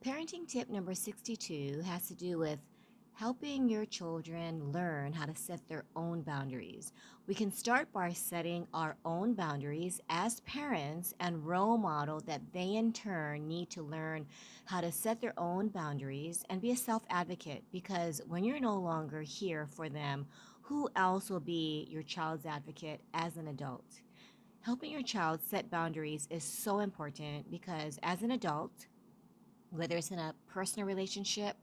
Parenting tip number 62 has to do with helping your children learn how to set their own boundaries. We can start by setting our own boundaries as parents and role model that they in turn need to learn how to set their own boundaries and be a self advocate because when you're no longer here for them, who else will be your child's advocate as an adult? Helping your child set boundaries is so important because as an adult, whether it's in a personal relationship,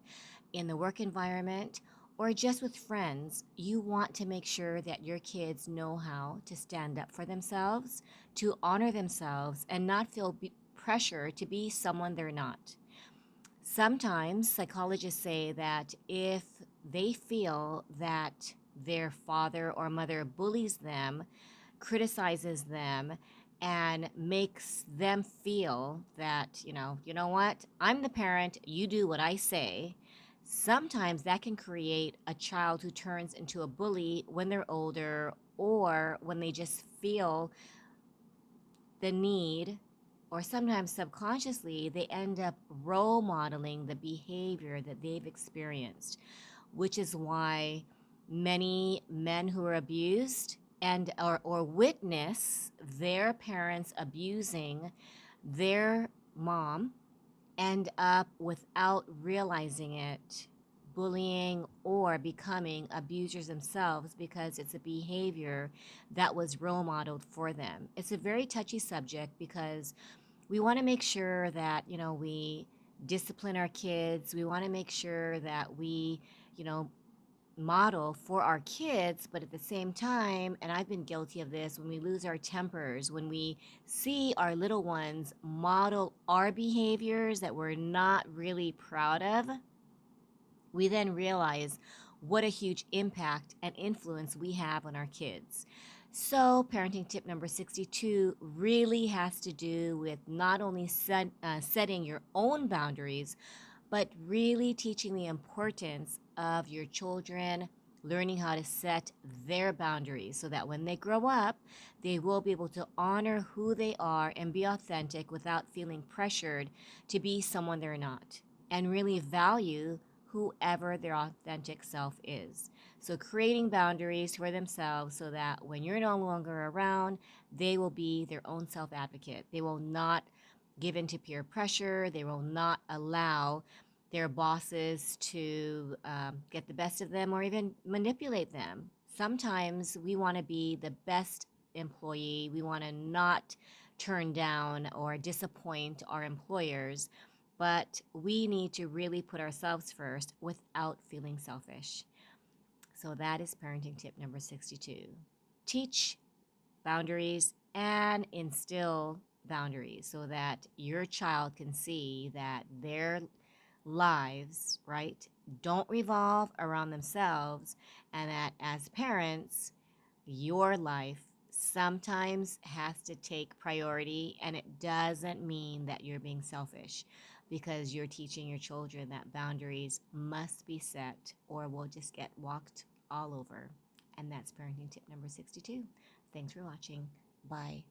in the work environment, or just with friends, you want to make sure that your kids know how to stand up for themselves, to honor themselves, and not feel pressure to be someone they're not. Sometimes psychologists say that if they feel that their father or mother bullies them, criticizes them, and makes them feel that, you know what, I'm the parent, you do what I say. Sometimes that can create a child who turns into a bully when they're older or when they just feel the need, or sometimes subconsciously, they end up role modeling the behavior that they've experienced, which is why many men who are abused and or witness their parents abusing their mom end up without realizing it bullying or becoming abusers themselves because it's a behavior that was role modeled for them. It's a very touchy subject because we want to make sure that, we discipline our kids. We want to make sure that we, you know, model for our kids, but at the same time, and I've been guilty of this, when we lose our tempers, when we see our little ones model our behaviors that we're not really proud of, we then realize what a huge impact and influence we have on our kids. So, parenting tip number 62 really has to do with not only setting your own boundaries, but really teaching the importance of your children learning how to set their boundaries so that when they grow up, they will be able to honor who they are and be authentic without feeling pressured to be someone they're not and really value whoever their authentic self is. So, creating boundaries for themselves so that when you're no longer around, they will be their own self advocate. They will not give in to peer pressure, they will not allow their bosses to get the best of them or even manipulate them. Sometimes we want to be the best employee, we want to not turn down or disappoint our employers, but we need to really put ourselves first without feeling selfish. So that is parenting tip number 62. Teach boundaries and instill boundaries so that your child can see that their lives, right, don't revolve around themselves, and that as parents, your life sometimes has to take priority, and it doesn't mean that you're being selfish because you're teaching your children that boundaries must be set or we'll just get walked all over. And that's parenting tip number 62. Thanks for watching. Bye.